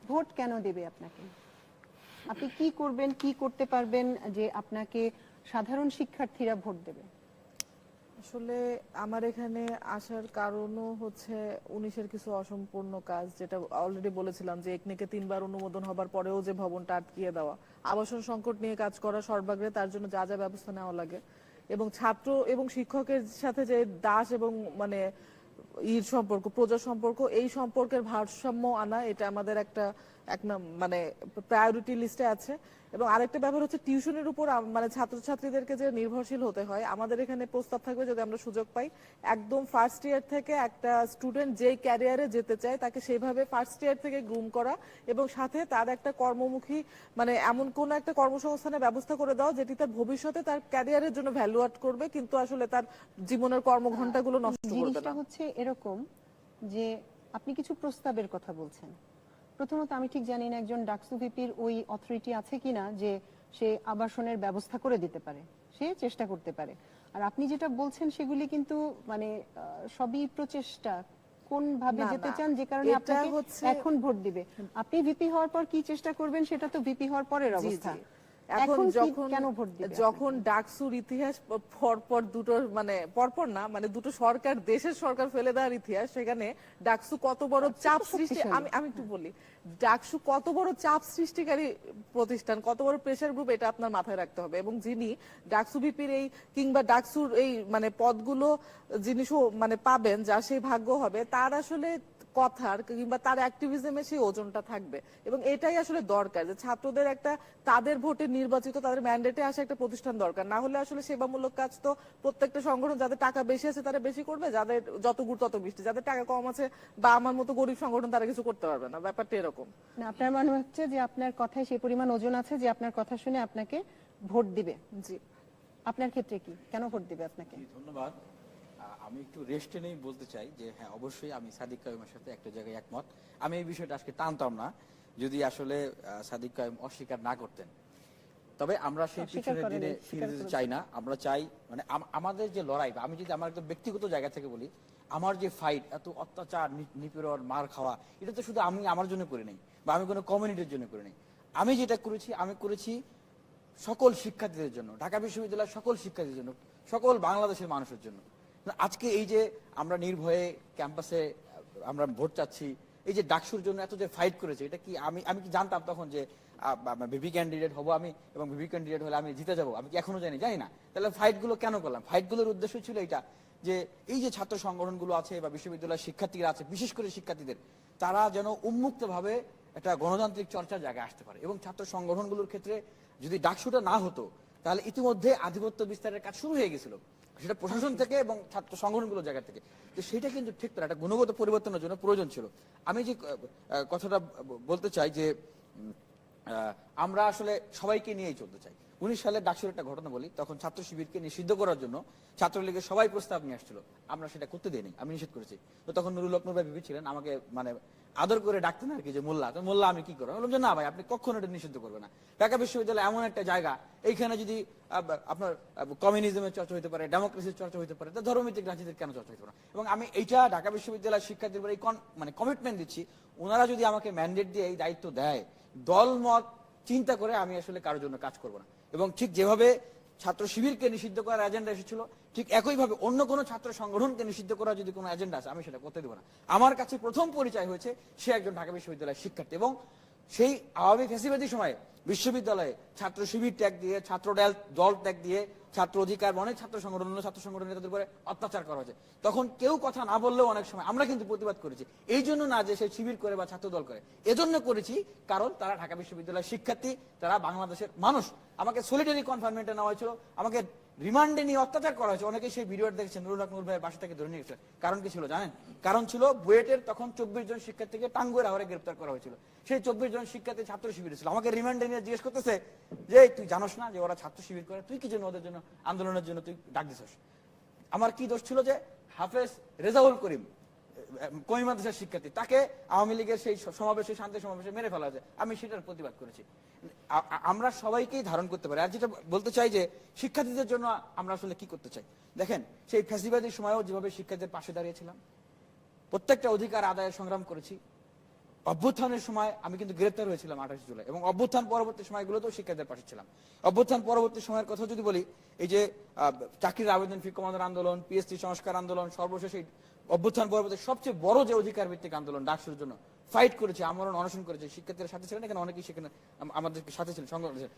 Vote কেন দেবে আপনাকে? আপনি কি করবেন, কি করতে পারবেন যে আপনাকে সাধারণ শিক্ষার্থীরা ভোট দেবে? আসলে আমার এখানে আসার কারণও হচ্ছে 19-এর কিছু অসম্পূর্ণ কাজ, যেটা অলরেডি বলেছিলাম যে একনেকে 3বার অনুমোদন হবার পরেও যে ভবনটা আটকিয়ে দেওয়া, আবাসন সংকট নিয়ে কাজ করা সর্বাগ্রে, তার জন্য যা যা ব্যবস্থা নেওয়া লাগে, এবং ছাত্র এবং শিক্ষকের সাথে যে দাস এবং মানে সম্পর্ক, প্রজা সম্পর্ক, এই সম্পর্কের ভারসাম্য আনা, এটা আমাদের একটা মানে প্রায়োরিটি লিস্টে আছে। এবং আরেকটা ব্যাপার হচ্ছে টিউশনের উপর মানে ছাত্রছাত্রীদেরকে যে নির্ভরশীল হতে হয়, আমাদের এখানে প্রস্তাব থাকবে যদি আমরা সুযোগ পাই, একদম ফার্স্ট ইয়ার থেকে একটা স্টুডেন্ট যেই ক্যারিয়ারে যেতে চায় তাকে সেইভাবে ফার্স্ট ইয়ার থেকে গ্রুম করা, এবং সাথে তার একটা কর্মমুখী মানে এমন কোন একটা কর্মসংস্থানের ব্যবস্থা করে দাও যেটি তার ভবিষ্যতে তার ক্যারিয়ারের জন্য ভ্যালু অ্যাড করবে, কিন্তু আসলে তার জীবনের কর্মঘণ্টাগুলো নষ্ট করবে জিনিসটা না। হচ্ছে এরকম যে আপনি কিছু প্রস্তাবের কথা বলছেন। প্রথমত আমি ঠিক জানি না একজন ডাকসু ভিপির ওই অথরিটি আছে কিনা যে সে আবাসনের ব্যবস্থা করে দিতে পারে, সে চেষ্টা করতে পারে। আর আপনি যেটা বলছেন সেগুলি কিন্তু মানে সবই প্রচেষ্টা, কোন ভাবে না যেতে না, চান যে কারণে এটা আপনাকে হচ্ছে এখন ভোট দিবে। আপনি ভিপি হওয়ার পর কি চেষ্টা করবেন সেটা তো ভিপি হওয়ার পরের জি অবস্থা। জি। এখন যখন কেন ভোট দিবে যখন আপনাকে? ডাকসুর ইতিহাস পরপর দুটো মানে পরপর না মানে দুটো সরকার, দেশের সরকার ফেলে দেওয়ার ইতিহাস, সেখানে ডাকসু কত বড় চাপ সৃষ্টি, আমি আমি একটু বলি, ডাকসু কত বড় চাপ সৃষ্টিকারী প্রতিষ্ঠান, কত বড় প্রেসার গ্রুপ, এটা আপনার মাথায় রাখতে হবে। এবং যিনি ডাকসু ভিপির এই কিংবা ডাকসুর এই মানে পদগুলো যিনি মানে পাবেন, যার সেই ভাগ্য হবে, তার আসলে কথার কিংবা তার অ্যাক্টিভিজমে সেই ওজনটা থাকবে। এবং এটাই আসলে দরকার যে ছাত্রদের একটা তাদের ভোটে নির্বাচিত, তাদের ম্যান্ডেটে আসা একটা প্রতিষ্ঠান দরকার। না হলে আসলে সেবামূলক কাজ তো প্রত্যেকটা সংগঠন, যাদের টাকা বেশি আছে তারা বেশি করবে, যাদের যত গুড় তত মিষ্টি, যাদের টাকা কম আছে বা আমার মতো গরিব সংগঠন, তারা কিছু করতে পারবে না। ব্যাপারটা এরকম না, আপনার মনে হচ্ছে যে আপনার কথায় সেই পরিমাণ ওজন আছে যে আপনার কথা শুনে আপনাকে ভোট দিবে। জি। আপনার ক্ষেত্রে কি, কেন ভোট দিবে আপনাকে? ধন্যবাদ। আমি একটু রেস্টে নেই বলতে চাই যে হ্যাঁ, অবশ্যই আমি সাদিক কাইমের সাথে একটা জায়গায় একমত। আমি এই বিষয়টা আজকে টানতাম না যদি আসলে সাদিক কাইম অস্বীকার না করতেন। তবে আমরা সেই পিছনের দিনে ফিরে যেতে চাই না। আমরা চাই মানে আমাদের যে লড়াই, আমি যদি আমার একদম ব্যক্তিগত জায়গা থেকে বলি, আমার যে ফাইট, এত অত্যাচার, নিপীড়ন, মার খাওয়া, এটা তো শুধু আমি আমার জন্য করি নাই বা আমি কোনো কমিউনিটির জন্য করি নাই। আমি যেটা করেছি, আমি করেছি সকল শিক্ষার্থীদের জন্য, ঢাকা বিশ্ববিদ্যালয়ের সকল শিক্ষার্থীদের জন্য, সকল বাংলাদেশের মানুষের জন্য। আজকে এই যে আমরা নির্ভয়ে ক্যাম্পাসে আমরা ভোট চাচ্ছি, এই যে ডাকসুর জন্য এত যে ফাইট করেছে, এটা কি আমি কি জানতাম তখন যে ভিপি ক্যান্ডিডেট হবো আমি, এবং ভিপি ক্যান্ডিডেট হলে আমি জিতে যাবো? আমি কি এখনো জানি না। তাহলে ফাইটগুলো কেন করলাম? ফাইটগুলোর উদ্দেশ্য ছিল এটা যে এই যে ছাত্র সংগঠনগুলো আছে বা বিশ্ববিদ্যালয়ের শিক্ষার্থীরা আছে, বিশেষ করে শিক্ষার্থীদের, তারা যেন উন্মুক্তভাবে একটা গণতান্ত্রিক চর্চার জায়গায় আসতে পারে। এবং ছাত্র সংগঠনগুলোর ক্ষেত্রে যদি ডাকসুটা না হতো, তাহলে ইতিমধ্যে আধিপত্য বিস্তারের কাজ শুরু হয়ে গেছিল, সেটা প্রশাসন থেকে এবং ছাত্র সংগঠনগুলোর জায়গা থেকে। তো সেটা কিন্তু ঠিক না, একটা গুণগত পরিবর্তনের জন্য প্রয়োজন ছিল। আমি যে কথাটা বলতে চাই যে আমরা আসলে সবাইকে নিয়েই চলতে চাই। 19 সালে ডাকসুর একটা ঘটনা বলি, তখন ছাত্র শিবিরকে নিষিদ্ধ করার জন্য ছাত্রলীগের সবাই প্রস্তাব নিয়ে আসছিল, আমরা সেটা করতে দিইনি, আমি নিষেধ করেছি। তো তখন নুরুল হক নূর ভাই ভিপি ছিলেন, আমাকে মানে আদর করে ডাকতেন আর কি, যে মোল্লা। তো মোল্লা আমি কি করবো? বললাম যে না ভাই, আপনি কখনো এটা নিষিদ্ধ করবেন না। ঢাকা বিশ্ববিদ্যালয় এমন একটা জায়গা, এইখানে যদি আপনার কমিউনিজমের চর্চা হতে পারে, ডেমোক্রেসির চর্চা হতে পারে, ধর্মভিত্তিক রাজনীতির কেন চর্চা হতে পারে? এবং আমি এইটা ঢাকা বিশ্ববিদ্যালয়ের শিক্ষার্থীদের এই মানে কমিটমেন্ট দিচ্ছি, ওনারা যদি আমাকে ম্যান্ডেট দিয়ে এই দায়িত্ব দেয়, দল মত চিন্তা করে আমি আসলে কারোর জন্য কাজ করবো না। এবং ঠিক যেভাবে ছাত্র শিবিরকে নিষিদ্ধ করার এজেন্ডা এসেছিল, ঠিক একইভাবে অন্য কোনো ছাত্র সংগঠনকে নিষিদ্ধ করার যদি কোনো এজেন্ডা আছে, আমি সেটা করতে দেবো না। আমার কাছে প্রথম পরিচয় হয়েছে সে একজন ঢাকা বিশ্ববিদ্যালয়ের শিক্ষার্থী, এবং সেই আওয়ামী ফ্যাসিবাদী সময়ে বিশ্ববিদ্যালয়ে ছাত্র শিবির ত্যাগ দিয়ে, ছাত্র দল ত্যাগ দিয়ে, ছাত্র অধিকার, অনেক ছাত্র সংগঠন, ছাত্র সংগঠন নেতাদের উপরে অত্যাচার করা হয়েছে। তখন কেউ কথা না বললেও অনেক সময় আমরা কিন্তু প্রতিবাদ করেছি। এই জন্য না যে সে শিবির করে বা ছাত্র দল করে, এজন্য করেছি কারণ তারা ঢাকা বিশ্ববিদ্যালয়ের শিক্ষার্থী, তারা বাংলাদেশের মানুষ। আমাকে সলিটারি কনফাইনমেন্টে নেওয়া হয়েছিল, আমাকে রিমান্ডে নিয়ে অত্যাচার করা হয়েছে। অনেকে সেই ভিডিওটা দেখেছেন, নুরুল হক নূর ভাইয়ের বাসা থেকে ধরে নিয়ে গেছে। কারণ কি ছিল জানেন? কারণ ছিল বুয়েটের তখন 24 জন শিক্ষার্থীকে টাঙ্গুয়ার আওয়ারে গ্রেপ্তার করা হয়েছিল। সেই 24 জন শিক্ষার্থী ছাত্র শিবির ছিল। আমাকে রিমান্ডে নিয়ে জিজ্ঞেস করতেছে যে তুই জানোস না যে ওরা ছাত্র শিবির করে, তুই কি জন্য ওদের জন্য আন্দোলনের জন্য তুই ডাক দিছস? আমার কি দোষ ছিল যে হাফেজ রেজাউল করিম কমি মাদ্রাসার শিক্ষার্থী, তাকে আওয়ামী লীগের সেই সমাবেশে, শান্তি সমাবেশে মেরে ফেলা হয়েছে, আমি সেটার প্রতিবাদ করেছি। আমরা সবাইকেই ধারণ করতে পারি। আর যেটা বলতে চাই যে শিক্ষার্থীদের জন্য আমরা আসলে কি করতে চাই, দেখেন সেই ফ্যাসিবাদী সময়েও যেভাবে শিক্ষার্থীদের পাশে দাঁড়িয়েছিলাম, প্রত্যেকটা অধিকার আদায়ের সংগ্রাম করেছি, অভ্যুত্থানের সময় আমি কিন্তু গ্রেপ্তার হয়েছিলাম 28 জুলাই, এবং অভ্যুত্থান পরবর্তী সময়গুলোতেও শিক্ষার্থীদের পাশে ছিলাম। অভ্যুত্থান পরবর্তী সময়ের কথা যদি বলি, এই যে চাকরির আবেদন ফি কমানোর আন্দোলন, পিএসসি সংস্কার আন্দোলন, সর্বশেষ এই অভ্যুত্থান পরবর্তী সবচেয়ে বড় যে অধিকার ভিত্তিক আন্দোলন ডাকসুর জন্য ফাইট করেছে, আমরণ অনশন করেছে, শিক্ষার্থীরা সাথে ছিলেন, এখানে অনেকেই সেখানে আমাদের সাথে ছিলেন, সংগ্রাম করেছেন।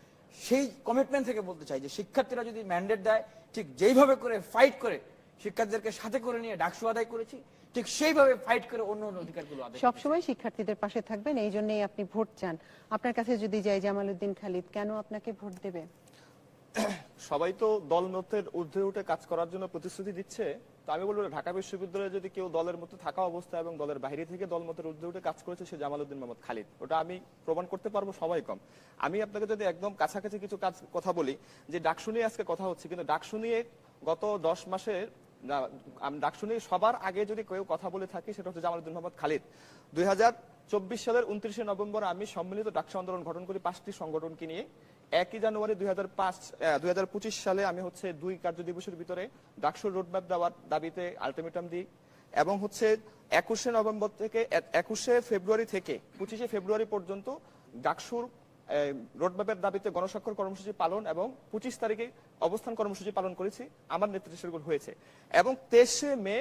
সেই কমিটমেন্ট থেকে বলতে চাই যে শিক্ষার্থীরা যদি ম্যান্ডেট দেয়, ঠিক যেইভাবে করে ফাইট করে শিক্ষার্থীদেরকে সাথে করে নিয়ে ডাকসু আদায় করেছি, ঠিক সেইভাবে ফাইট করে অন্য অন্য অধিকারগুলো আদায়। সবসময় শিক্ষার্থীদের পাশে থাকবেন, এই জন্যই আপনি ভোট চান। আপনার কাছে যদি যাই জামালউদ্দিন খালিদ, কেন আপনাকে ভোট দেবে? সবাই তো দল মতের ঊর্ধ্বে উঠে কাজ করার জন্য প্রতিশ্রুতি দিচ্ছে, তো আমি বলবো ঢাকা বিশ্ববিদ্যালয়ে যদি কেউ দলের মধ্যে থাকা অবস্থায় এবং দলের বাইরে থেকে দল মতের ঊর্ধ্বে উঠে কাজ করেছে, সে জামালউদ্দিন মোহাম্মদ খালিদ। ওটা আমি প্রমাণ করতে পারবো, সবাই কম। আমি আপনাকে যদি একদম কাছাকাছি কিছু কথা বলি, যে ডাকসু নিয়ে আজকে কথা হচ্ছে, কিন্তু ডাকসু নিয়ে গত 10 মাসের ডাকসু নিয়ে সবার আগে যদি কেউ কথা বলে থাকি, সেটা হচ্ছে জামালউদ্দিন মোহাম্মদ খালিদ। 2024 সালের 29শে নভেম্বর আমি সম্মিলিত ডাকসু আন্দোলন গঠন করি 5টি সংগঠনকে নিয়ে। 1 জানুয়ারি 2025 সালে আমি হচ্ছে 2 কার্যদিবসের ভিতরে ডাকসুর রোডম্যাপ দেওয়ার দাবিতে আলটিমেটাম দিই, এবং হচ্ছে 21শে ফেব্রুয়ারি থেকে 25শে ফেব্রুয়ারি পর্যন্ত ডাকসুর রোডম্যাপের দাবিতে গণস্বাক্ষর কর্মসূচি পালন এবং 25 তারিখে অবস্থান কর্মসূচি পালন করেছি, আমার নেতৃত্বে সেগুলো হয়েছে। এবং 23শে মে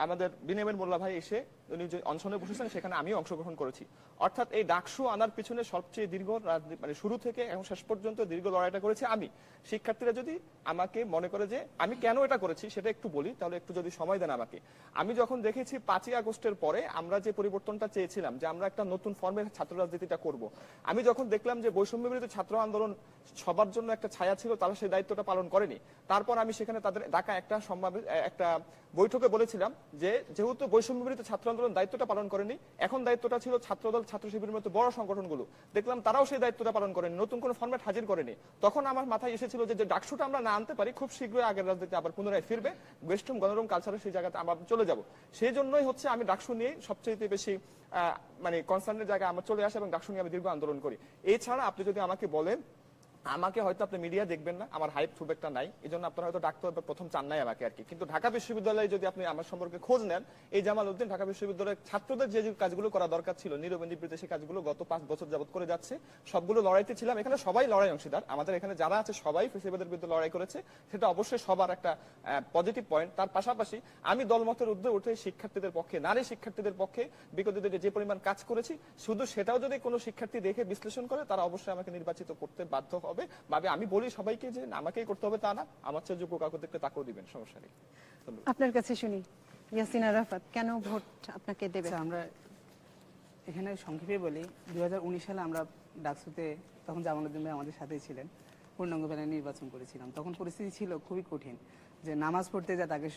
আমাদের বিনিয়ামিন মোল্লা ভাই এসে উনি যে অনশনে বসেছেন, সেখানে আমিও অংশগ্রহণ করেছি। অর্থাৎ এই ডাকসু আনার পিছনে সবচেয়ে দীর্ঘ মানে শুরু থেকে এখন শেষ পর্যন্ত দীর্ঘ লড়াইটা করেছি আমি। শিক্ষার্থীরা যদি আমাকে মনে করে যে আমি কেন এটা করেছি সেটা একটু বলি, তাহলে একটু যদি সময় দেন আমাকে। আমি যখন দেখেছি 5ই আগস্টের পরে আমরা যে পরিবর্তনটা চেয়েছিলাম, যে আমরা একটা নতুন ফর্মের ছাত্র রাজনীতিটা করব, আমি যখন দেখলাম যে বৈষম্য বিরোধী ছাত্র আন্দোলন সবার জন্য একটা ছায়া ছিল, তারা সেই দায়িত্বটা পালন করেনি। তারপর আমি সেখানে তাদের ডাকা একটা বৈঠকে বলেছিলাম যে যেহেতু বৈষম্য বিরোধী ছাত্র আন্দোলন দায়িত্বটা পালন করেনি, এখন দায়িত্বটা ছিল ছাত্রদল, ছাত্র শিবিরের মতো বড় সংগঠনগুলো। দেখলাম তারাও সেই দায়িত্বটা পালন করেনি, নতুন কোনো ফরম্যাট হাজির করেনি। তখন আমার মাথায় এসেছিল যে ডাকসুটা আমরা না আনতে পারি, খুব শীঘ্রই আগের রাজনীতি আবার পুনরায় ফিরবে, ওয়েস্টার্ন গণরম কালচারে সেই জায়গাতে আমরা চলে যাব। সেই জন্যই হচ্ছে আমি ডাকসু নিয়ে সবচেয়ে বেশি মানে কনসার্নের জায়গায় আমরা চলে আসি এবং ডাকসু নিয়ে আমি দীর্ঘ আন্দোলন করি। এছাড়া আপনি যদি আমাকে বলেন, আমাকে হয়তো আপনি মিডিয়া দেখবেন না, আমার হাইপ খুব একটা নাই, এই জন্য আপনারা হয়তো ডাকতে প্রথম চান নাই আমাকে আর কি। কিন্তু ঢাকা বিশ্ববিদ্যালয়ে যদি আপনি আমার সম্পর্কে খোঁজ নেন, এই জামালউদ্দিন ঢাকা বিশ্ববিদ্যালয়ের ছাত্রদের যে কাজগুলো করা দরকার ছিল নীরবে নিবৃত্তে, সেই কাজগুলো গত 5 বছর যাবত করে যাচ্ছে। সবগুলো লড়াইতে ছিলাম, এখানে সবাই লড়াই অংশীদার, আমাদের এখানে যারা আছে সবাই ফেসিবাদের বিরুদ্ধে লড়াই করেছে, সেটা অবশ্যই সবার একটা পজিটিভ পয়েন্ট। তার পাশাপাশি আমি দলমতের ঊর্ধ্বে উঠে শিক্ষার্থীদের পক্ষে, নারী শিক্ষার্থীদের পক্ষে বিগত দিনে যে পরিমাণ কাজ করেছি, শুধু সেটাও যদি কোনো শিক্ষার্থী দেখে বিশ্লেষণ করে, তারা অবশ্যই আমাকে নির্বাচিত করতে বাধ্য হবে। আমি বলি সবাইকে যে আমাকেই করতে হবে তা না, আমার চেয়ে যোগ্য কাউকে দেখতে তাকেও দিবেন, সমস্যা নেই। আপনার কাছে শুনি, ইয়াসিন আরাফাত, কেন ভোট আপনাকে দেবে? আমরা এখানে সংক্ষেপে বলি, 2019 সালে আমরা ডাকসুতে, তখন জামালউদ্দিন ভাই আমাদের সাথেই ছিলেন, পূর্ণাঙ্গ প্যানেল নির্বাচন করেছিলাম। তখন পরিস্থিতি ছিল খুবই কঠিন, যে নামাজ পড়তে যা তাকে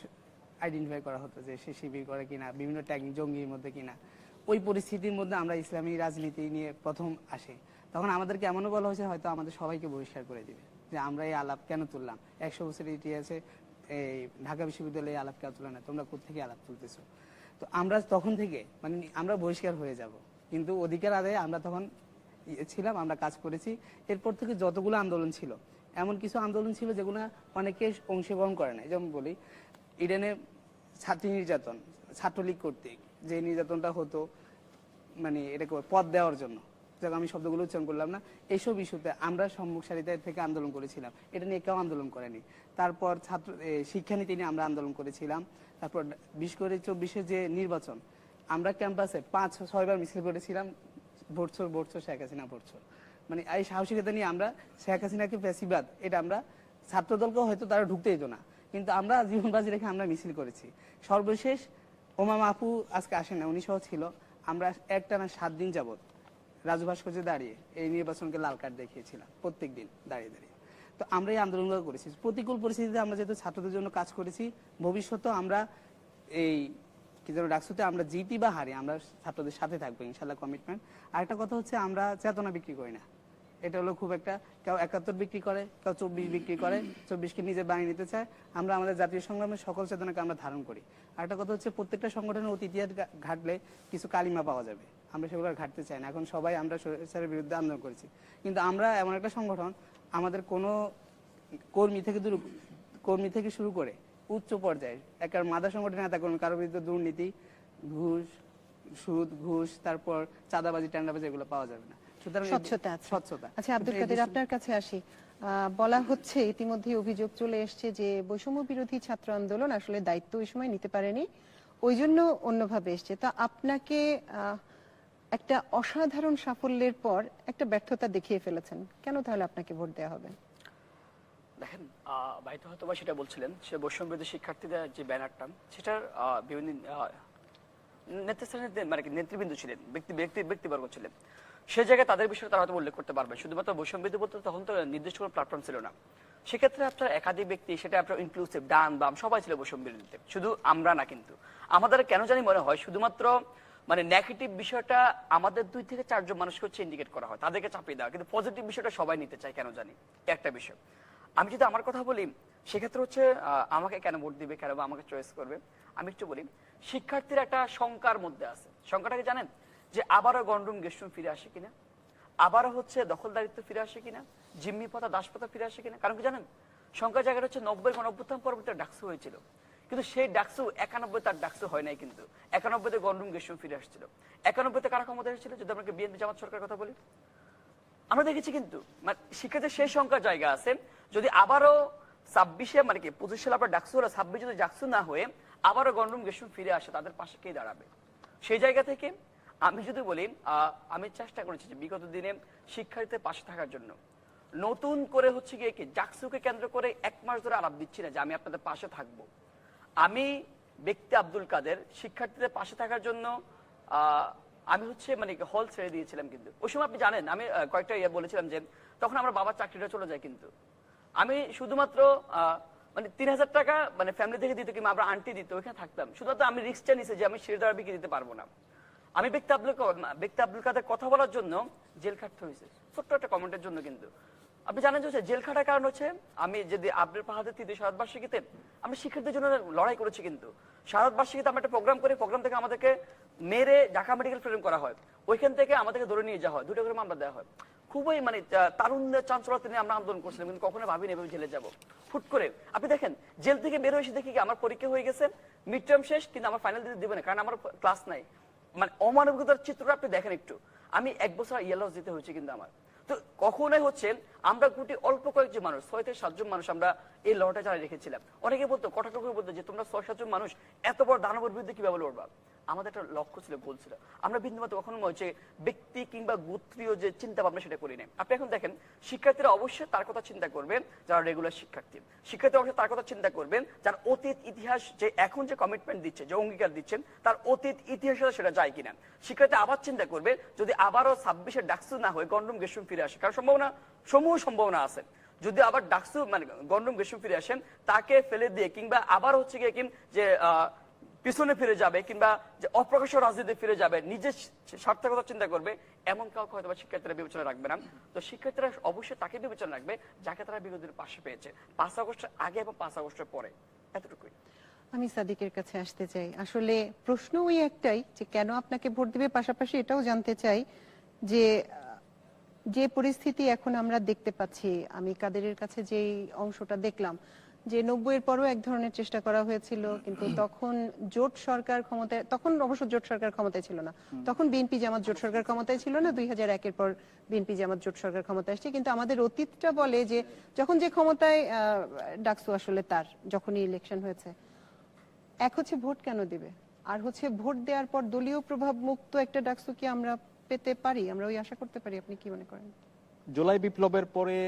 আইডেন্টিফাই করা হতো যে সে শিবির করে কিনা, বিভিন্ন ট্যাগ জঙ্গির মধ্যে কিনা। ওই পরিস্থিতির মধ্যে আমরা ইসলামী রাজনীতি নিয়ে প্রথম আসি। তখন আমাদেরকে এমনও বলা হয়েছে হয়তো আমাদের সবাইকে বহিষ্কার করে দিবে, যে আমরা এই আলাপ কেন তুললাম, 100 বছরের ইতিহাসে এই ঢাকা বিশ্ববিদ্যালয়ে আলাপ কেন তুলে না, তোমরা কোথেকে আলাপ তুলতেছো। তো আমরা তখন থেকে মানে আমরা বহিষ্কার হয়ে যাব, কিন্তু অধিকার আদায়ে আমরা তখন ছিলাম, আমরা কাজ করেছি। এরপর থেকে যতগুলো আন্দোলন ছিল, এমন কিছু আন্দোলন ছিল যেগুলো অনেকে অংশগ্রহণ করে না। যেমন বলি, ইডেনে ছাত্রী নির্যাতন, ছাত্রলীগ কর্তৃক যে নির্যাতনটা হতো, মানে এটাকে পদ দেওয়ার জন্য, আমি শব্দগুলো উচ্চারণ করলাম না, এইসব ইস্যুতে আমরা সম্মুখ সারিতে থেকে আন্দোলন করেছিলাম, এটা নিয়ে কেউ আন্দোলন করেনি। তারপর ছাত্র শিক্ষানীতি নিয়ে আমরা আন্দোলন করেছিলাম। তারপর বিশেষ করে 24-এর যে নির্বাচন, আমরা ক্যাম্পাসে 5-6 বার মিছিল করেছিলাম, ভোটছর ভোটছর শেখ হাসিনা ভোটছর, মানে এই সাহসিকতা নিয়ে আমরা শেখ হাসিনাকে ফ্যাসিবাদ, এটা আমরা ছাত্রদলকেও হয়তো তারা ঢুকতে দিত না, কিন্তু আমরা জীবন বাজি রেখে আমরা মিছিল করেছি। সর্বশেষ ওমামা আপু আজকে আসেন না, উনি সহ ছিল, আমরা একটানা 7 দিন যাবত রাজু ভাস্কর্যে দাঁড়িয়ে এই নির্বাচনকে লাল কার্ড দেখিয়েছিলাম, প্রত্যেক দিন দাঁড়িয়ে দাঁড়িয়ে। তো আমরা এই আন্দোলনগুলো করেছি প্রতিকূল পরিস্থিতিতে, আমরা যেহেতু ছাত্রদের জন্য কাজ করেছি, ভবিষ্যতে আমরা এই কি যেন ডাকসুতে আমরা জিতি বা হারি, আমরা ছাত্রদের সাথে থাকবো ইনশাল্লাহ, কমিটমেন্ট। আরেকটা কথা হচ্ছে, আমরা চেতনা বিক্রি করি না, এটা হলো খুব একটা, কেউ 71 বিক্রি করে, কেউ 24 বিক্রি করে, 24কে নিজে বানিয়ে নিতে চায়। আমরা আমাদের জাতীয় সংগ্রামের সকল চেতনাকে আমরা ধারণ করি। আরেকটা কথা হচ্ছে, প্রত্যেকটা সংগঠনের অতীত ইতিহাস ঘাটলে কিছু কালিমা পাওয়া যাবে, আমরা সেগুলো ঘাটতে চাই না। এখন সবাই আমরা স্যারের বিরুদ্ধে আন্দোলন করেছি, কিন্তু আমরা এমন একটা সংগঠন, আমাদের কোনো কর্মী থেকে শুরু করে উচ্চ পর্যায়ে একটা মাদা সংগঠনের নেতা কর্মী কারোর বিরুদ্ধে দুর্নীতি, ঘুষ, সুদ ঘুষ তারপর চাঁদাবাজি টান্ডাবাজি এগুলো পাওয়া যাবে না। সুতরাং স্বচ্ছতা আছে। স্বচ্ছতা। আচ্ছা আব্দুল এই কাদের বিষয়- আপনার কাছে আসি। বলা হচ্ছে ইতিমধ্যে অভিযোগ চলে এসেছে যে বৈষম্য বিরোধী ছাত্র আন্দোলন আসলে দায়িত্ব ওই সময় নিতে পারেনি, ওই জন্য অন্যভাবে এসছে। তা আপনাকে একটা অসাধারণ সাফল্যের পর একটা ব্যর্থতা দেখিয়ে ফেলেছেন, কেন তাহলে আপনাকে ভোট দেওয়া হবে? দেখেন ভাই তো হয়তো বা সেটা বলছিলেন, সে বৈষম্যবিরোধী শিক্ষার্থীদের যে ব্যানারটা সেটার বিভিন্ন নেতৃস্থানীয় মানে কি নেতৃবৃন্দ ছিলেন, ব্যক্তিবর্গ ছিলেন, সে জায়গায় তাদের বিষয়ে তারা হয়তো উল্লেখ করতে পারবে। শুধুমাত্র বৈষম্যবিরোধী বলতে তখন তো নির্দিষ্ট কোনো প্ল্যাটফর্ম ছিল না। সেক্ষেত্রে আপনার একাধিক ব্যক্তি, সেটা আপনার ইনক্লুসিভ, ডান বাম সবাই ছিল বৈষম্যবিরোধীতে, শুধু আমরা না। কিন্তু আমাদের কেন জানি মনে হয় শুধুমাত্র মানে নেগেটিভ বিষয়টা আমাদের 2 থেকে 4 জন মানুষকে হচ্ছে ইন্ডিকেট করা হয়, তাদেরকে চাপিয়ে দেওয়া, কিন্তু পজিটিভ বিষয়টা সবাই নিতে চায় কেন জানি, একটা বিষয়। আমি যদি আমার কথা বলি সেক্ষেত্রে হচ্ছে আমাকে কেন ভোট দিবে, কেন বা আমাকে চয়েস করবে, আমি একটু বলি। শিক্ষার্থীরা একটা শঙ্কার মধ্যে আছে। শঙ্কাটাকে জানেন যে আবারও গণরুম গেস্টরুম ফিরে আসে কিনা, আবারও হচ্ছে দখলদারিত্ব ফিরে আসে কিনা, জিম্মি প্রথা দাসপ্রথা ফিরে আসে কিনা। কারণ কি জানেন, শঙ্কার জায়গাটা হচ্ছে 90 গণঅভ্যুত্থান পরবর্তী ডাকসু হয়েছিল, কিন্তু সেই ডাকসু 91 তার ডাকসু হয় নাই। কিন্তু 91-তে গণরুম গেস্টরুম ফিরে আসছিল। 91-তে কারা ক্ষমতা এসেছিল, যদি আমরা বিএনপি জামাত সরকারের কথা বলি, আমরা দেখেছি। কিন্তু মানে শিক্ষার্থীর সেই সংখ্যার জায়গা আছে, যদি আবারও 26-এ মানে কি 25 সালে আপনার ডাকসু হলো, 26 যদি ডাকসু না হয়ে আবারও গণরুম গেস্টরুম ফিরে আসে, তাদের পাশে কে দাঁড়াবে? সেই জায়গা থেকে আমি যদি বলি, আমি চেষ্টা করেছি যে বিগত দিনে শিক্ষার্থীদের পাশে থাকার জন্য। নতুন করে হচ্ছে গিয়ে কি ডাকসুকে কেন্দ্র করে 1 মাস ধরে আলাপ দিচ্ছি না যে আমি আপনাদের পাশে থাকবো। আমি ব্যক্তি আব্দুল কাদের শিক্ষার্থীদের পাশে থাকার জন্য আমি হচ্ছে মানে হল ছেড়ে দিয়েছিলাম। কিন্তু ওই সময় আপনি জানেন আমি কয়েকটা বলেছিলাম যে তখন আমার বাবার চাকরিটা চলে যায়, কিন্তু আমি শুধুমাত্র মানে 3000 টাকা মানে ফ্যামিলি থেকে দিত, কিংবা আমরা আন্টি দিত, ওইখানে থাকতাম। শুধুমাত্র আমি রিস্কটা নিয়েছি যে আমি শেরদার বিক্রি দিতে পারবো না। আমি ব্যক্তি আব্দুল কাদের কথা বলার জন্য জেল খাটতে হয়েছে, ছোট্ট একটা কমেন্টের জন্য। কিন্তু আপনি জানেন যে জেল খাটার কারণ হচ্ছে আমি যদি আব্দুল পাহাদের 3য় শারদ বার্ষিকীতে আমি শিক্ষার্থীদের জন্য লড়াই করেছি। কিন্তু শারদ বার্ষিকীতে আমরা একটা প্রোগ্রাম করি, প্রোগ্রাম থেকে আমাদেরকে মেরে ঢাকা মেডিকেল ফ্রিডম করা হয়, ওইখান থেকে আমাদেরকে ধরে নিয়ে যাওয়া হয়, 2টা করে মামলা দেওয়া হয়। খুবই মানে তারুণ্যের চাঞ্চলতা নিয়ে আমরা আন্দোলন করছিলাম, কিন্তু কখনো ভাবিনি এভাবে জেলে যাবো। হুট করে আপনি দেখেন জেল থেকে বের হয়েছে দেখি কি আমার পরীক্ষা হয়ে গেছে, মিড টার্ম শেষ, কিন্তু আমার ফাইনাল দিতে দিবে না, কারণ আমার ক্লাস নাই। মানে অমানবিকতার চিত্রটা আপনি দেখেন একটু। আমি 1 বছর ইয়েলস দিতে হয়েছে। কিন্তু আমার তো কখনোই হচ্ছে আমরা গুটি অল্প কয়েকজন মানুষ, 6 থেকে 7 জন মানুষ আমরা এই লড়াইটা চালিয়ে রেখেছিলাম। অনেকে বলতো, কটাক্ষ করে বলতো যে তোমরা 6-7 জন মানুষ এত বড় দানবের বিরুদ্ধে কিভাবে লড়বা। আমাদের একটা লক্ষ্য ছিল, গোল ছিল। আমরা বিন্দুমাত্র কখনো হচ্ছে ব্যক্তি কিংবা গোত্রীয় যে চিন্তা ভাবনা সেটা করি না। আপনি এখন দেখেন শিক্ষার্থীরা অবশ্যই তার কথা চিন্তা করবেন যারা রেগুলার শিক্ষার্থী, শিক্ষার্থী অবশ্যই তার কথা চিন্তা করবেন যার অতীত ইতিহাস, যে এখন যে কমিটমেন্ট দিচ্ছে, যে অঙ্গীকার দিচ্ছেন, তার অতীত ইতিহাসে সেটা যায় কিনা। শিক্ষার্থী আবার চিন্তা করবে যদি আবারও 26-এ ডাকসু না হয়ে গণরুম গেস্টরুম ফিরে আসে, কারণ সম্ভাবনা আছে। যদি আবার ডাকসু মানে গণরুম গেস্টরুম ফিরে আসেন, তাকে ফেলে দিয়ে কিংবা আবার হচ্ছে গিয়ে যে পিছনে ফিরে যাবে, কিংবা যে অপ্রকাশ্য রাজনীতি ফিরে যাবে, নিজের স্বার্থের কথা চিন্তা করবে, এমন কাউকে হয়তো শিক্ষার্থীরা বিবেচনা রাখবে না। তো শিক্ষার্থীরা অবশ্যই তাকে বিবেচনা রাখবে যাকে তারা বিরোধীর পাশে পেয়েছে 5 আগস্টের আগে এবং 5 আগস্টের পরে। এতটুকুই। আমি সাদিকের কাছে আসতে চাই। আসলে প্রশ্ন ওই একটাই যে কেন আপনাকে ভোট দিবে, পাশাপাশি এটাও জানতে চাই যে যে পরিস্থিতি এখন আমরা দেখতে পাচ্ছি, আমি কাদেরের কাছে যে অংশটা দেখলাম যে 90-এর পরও এক ধরনের চেষ্টা করা হয়েছিল, কিন্তু তখন জোট সরকার ক্ষমতায়, তখন অবশ্য জোট সরকার ক্ষমতায় ছিল না, তখন বিএনপি জামাত জোট সরকার ক্ষমতায় ছিল না। 2001-এর পর বিএনপি জামাত জোট সরকার ক্ষমতায় আসছে। কিন্তু আমাদের অতীতটা বলে যে যখন যে ক্ষমতায় ডাকসু আসলে তার যখনই ইলেকশন হয়েছে। এক হচ্ছে ভোট কেন দিবে, আর হচ্ছে ভোট দেওয়ার পর দলীয় প্রভাব মুক্ত একটা ডাকসু কি আমরা পেতে পারি, আমরা ওই আশা করতে পারি? আপনি কি মনে করেন? জুলাই বিপ্লবের পরে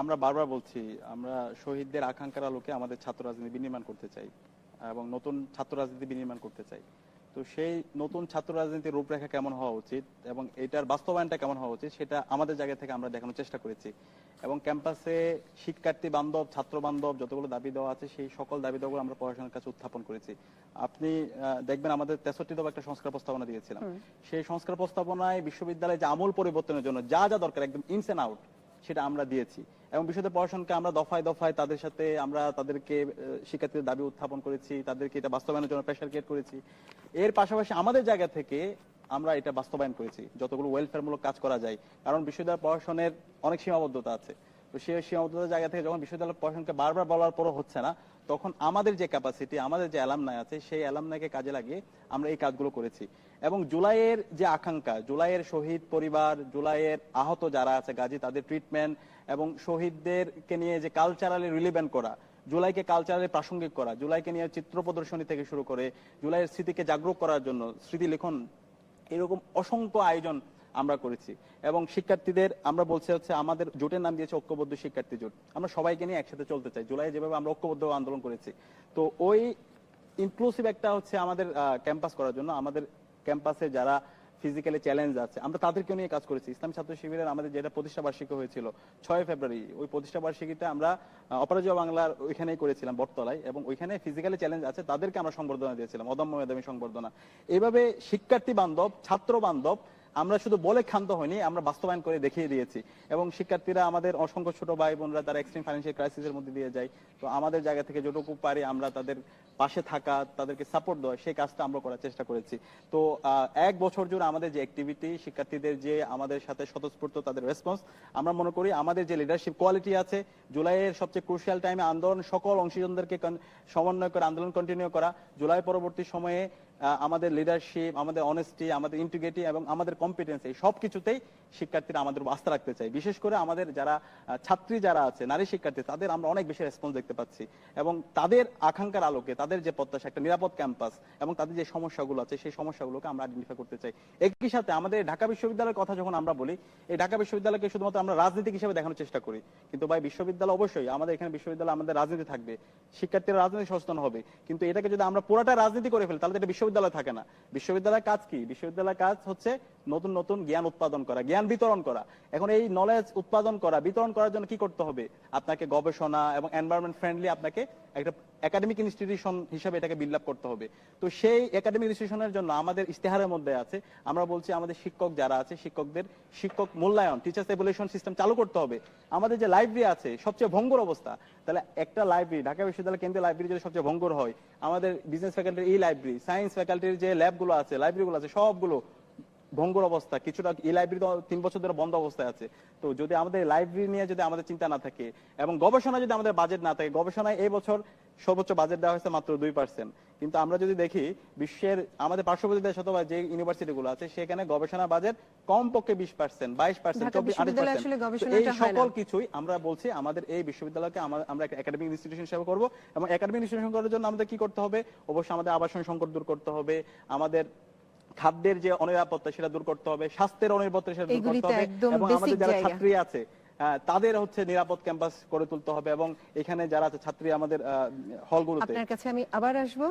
আমরা বারবার বলছি আমরা শহীদদের আকাঙ্ক্ষার আলোকে আমাদের ছাত্র রাজনীতি বিনির্মাণ করতে চাই এবং নতুন ছাত্র রাজনীতি বিনির্মাণ করতে চাই। তো সেই নতুন ছাত্র রাজনীতির রূপরেখা কেমন হওয়া উচিত এবং এটার বাস্তবায়নটা কেমন হওয়া উচিত সেটা আমাদের জায়গা থেকে আমরা দেখানোর চেষ্টা করেছি। এবং ক্যাম্পাসে শিক্ষার্থী বান্ধব, ছাত্র বান্ধব যতগুলো দাবি দেওয়া আছে সেই সকল দাবি দেওয়াগুলো আমরা প্রশাসনের কাছে উত্থাপন করেছি। আপনি দেখবেন আমাদের 63 একটা সংস্কার প্রস্তাবনা দিয়েছিলাম। সেই সংস্কার প্রস্তাবনায় বিশ্ববিদ্যালয়ে যে আমূল পরিবর্তনের জন্য যা যা দরকার একদম ইনস এন্ড আউট সেটা আমরা দিয়েছি। এবং বিশ্ববিদ্যালয় প্রশাসনকে আমরা দফায় দফায় তাদের সাথে আমরা তাদেরকে শিক্ষার্থীদের দাবি উত্থাপন করেছি, তাদেরকে এটা বাস্তবায়নের জন্য প্রেশার ক্রিয়েট করেছি। এর পাশাপাশি আমাদের জায়গা থেকে আমরা এটা বাস্তবায়ন করেছি যতগুলো ওয়েলফেয়ারমূলক কাজ করা যায়, কারণ বিশ্ববিদ্যালয় প্রশাসনের অনেক সীমাবদ্ধতা আছে। তো তো সেই সীমাবদ্ধতার জায়গা থেকে যখন বিশ্ববিদ্যালয় প্রশাসনকে বারবার বলার পরও হচ্ছে না, তখন আমাদের যে ক্যাপাসিটি, আমাদের যে অ্যালামনাই আছে, সেই অ্যালামনাইকে কাজে লাগিয়ে আমরা এই কাজগুলো করেছি। এবং জুলাইয়ের যে আকাঙ্ক্ষা, জুলাইয়ের শহীদ পরিবার, জুলাইয়ের আহত যারা আছে গাজী, তাদের ট্রিটমেন্ট এবং শহীদদেরকে নিয়ে যে কালচারালি রিলিভেন্ট করা, জুলাইকে কালচারালি প্রাসঙ্গিক করা, জুলাইকে নিয়ে চিত্র প্রদর্শনী থেকে শুরু করে জুলাইয়ের স্মৃতিকে জাগ্রত করার জন্য স্মৃতি লিখন, এরকম অসংখ্য আয়োজন আমরা করেছি। এবং শিক্ষার্থীদের আমরা বলছি হচ্ছে আমাদের জোটের নাম দিয়েছে ঐক্যবদ্ধ শিক্ষার্থী জোট। আমরা সবাইকে নিয়ে একসাথে চলতে চাই, জুলাই যেভাবে আমরা ঐক্যবদ্ধ আন্দোলন করেছি। তো ওই ইনক্লুসিভ একটা হচ্ছে আমাদের ক্যাম্পাস করার জন্য, আমাদের ক্যাম্পাসে যারা ফিজিক্যালি চ্যালেঞ্জ আছে আমরা তাদেরকে নিয়ে কাজ করেছি। ইসলামী ছাত্র শিবিরের আমাদের যেটা প্রতিষ্ঠা বার্ষিকী হয়েছিল 6 ফেব্রুয়ারি, ওই প্রতিষ্ঠা বার্ষিকীটা আমরা অপরাজয় বাংলার ওইখানেই করেছিলাম বটতলায়, এবং ওইখানে ফিজিক্যালি চ্যালেঞ্জ আছে তাদেরকে আমরা সংবর্ধনা দিয়েছিলাম, অদম্য মেধাবী সংবর্ধনা। এইভাবে শিক্ষার্থী বান্ধব, ছাত্র বান্ধব আমরা শুধু বলে ক্ষান্ত হয়নি, আমরা বাস্তবায়ন করে দেখিয়ে দিয়েছি। এবং শিক্ষার্থীরা আমাদের অসংখ্য ছোট ভাই বোনরা তারা এক্সট্রিম ফাইন্যান্সিয়াল ক্রাইসিসের মধ্যে দিয়ে যায়। তো আমাদের জায়গা থেকে যতটুকু পারি আমরা তাদের পাশে থাকা, তাদেরকে সাপোর্ট দেওয়া, সেই কাজটা আমরা করার চেষ্টা করেছি। তো 1 বছর জুড়ে আমাদের যে অ্যাক্টিভিটি, শিক্ষার্থীদের যে আমাদের সাথে স্বতঃস্ফূর্ত তাদের রেসপন্স, আমরা মনে করি আমাদের যে লিডারশিপ কোয়ালিটি আছে, জুলাইয়ের সবচেয়ে ক্রুশিয়াল টাইমে আন্দোলন সকল অংশীজনদেরকে সমন্বয় করে আন্দোলন কন্টিনিউ করা, জুলাই পরবর্তী সময়ে আমাদের লিডারশিপ, আমাদের অনেস্টি, আমাদের ইন্টিগ্রিটি এবং আমাদের কম্পিটেন্স, এই সব কিছুতেই শিক্ষার্থীরা আমাদের আস্থা রাখতে চাই। বিশেষ করে আমাদের যারা ছাত্রী যারা আছে, নারী শিক্ষার্থী, তাদের আমরা অনেক বেশি রেসপন্স দেখতে পাচ্ছি। এবং তাদের আকাঙ্ক্ষার আলোকে, তাদের যে প্রত্যাশা একটা নিরাপদ ক্যাম্পাস এবং তাদের যে সমস্যাগুলো আছে, সেই সমস্যাগুলোকে আমরা আইডেন্টিফাই করতে চাই। একই সাথে আমাদের ঢাকা বিশ্ববিদ্যালয়ের কথা যখন আমরা বলি, এই ঢাকা বিশ্ববিদ্যালয়কে শুধুমাত্র আমরা রাজনীতিক হিসেবে দেখানোর চেষ্টা করি, কিন্তু ভাই বিশ্ববিদ্যালয় অবশ্যই আমাদের এখানে বিশ্ববিদ্যালয় আমাদের রাজনীতি থাকবে, শিক্ষার্থীরা রাজনীতি সচেতন হবে। কিন্তু এটাকে যদি আমরা পুরোটা রাজনীতি করে ফেলি তাহলে এটা বিশ্ববিদ্যালয় থাকে না। বিশ্ববিদ্যালয়ের কাজ কি? বিশ্ববিদ্যালয়ের কাজ হচ্ছে নতুন নতুন জ্ঞান উৎপাদন করা, জ্ঞান বিতরণ করা। এখন এই নলেজ উৎপাদন করা, বিতরণ করার জন্য কি করতে হবে? আপনাকে গবেষণা এবং এনভায়রনমেন্ট ফ্রেন্ডলি আপনাকে একটা একাডেমিক ইনস্টিটিউশন হিসেবে এটাকে বিল্ড আপ করতে হবে। তো সেই একাডেমিক ইনস্টিটিউশনের জন্য আমাদের ইস্তেহারের মধ্যে আছে, আমরা বলছি আমাদের শিক্ষক যারা আছে, শিক্ষকদের শিক্ষক মূল্যায়ন, টিচার্স এভ্যালুয়েশন সিস্টেম চালু করতে হবে। আমাদের যে লাইব্রেরি আছে সবচেয়ে ভঙ্গুর অবস্থা, তাহলে একটা লাইব্রেরি, ঢাকা বিশ্ববিদ্যালয় কেন্দ্রীয় লাইব্রেরি যদি সবচেয়ে ভঙ্গুর হয়, আমাদের বিজনেস ফ্যাকাল্টির এই লাইব্রেরি, সায়েন্স ফ্যাকাল্টির যে ল্যাবগুলো আছে, লাইব্রেরিগুলো আছে, সবগুলো ভঙ্গুর অবস্থা। কিছুটা এই লাইব্রেরি তো 3 বছর ধরে বন্ধ অবস্থায় আছে। তো যদি আমাদের লাইব্রেরি নিয়ে যদি আমাদের চিন্তা না থাকে এবং গবেষণা যদি আমাদের বাজেট না থাকে, গবেষণায় এই বছর সর্বোচ্চ বাজেট দেওয়া হয়েছে মাত্র 2%। কিন্তু আমরা যদি দেখি বিশ্বের আমাদের পার্শ্ববর্তী দেশ অথবা যে ইউনিভার্সিটিগুলো আছে সেখানে গবেষণা বাজেট কমপক্ষে 20%, 22%, ঢাকা বিশ্ববিদ্যালয়ে আসলে 28%। গবেষণাটা এই হয় না। সকল কিছুই আমরা বলছি আমাদের এই বিশ্ববিদ্যালয়কে আমরা একটা একাডেমিক ইনস্টিটিউশন হিসেবে করব। এবং একাডেমিক ইনস্টিটিউশন করার জন্য আমাদের কি করতে হবে? অবশ্যই আমাদের আবাসন সংকট দূর করতে হবে, আমাদের খাদ্যের যে অনিরাপত্তা সেটা দূর করতে হবে, স্বাস্থ্যের অনিরাপত্তা সেটা দূর করতে হবে, এবং আমাদের যারা ছাত্রী আছে তাদের হচ্ছে নিরাপদ ক্যাম্পাস করে তুলতে হবে। এবং এখানে যারা আছে ছাত্রী আমাদের হলগুলোতে। আপনার কাছে আমি আবার আসবো।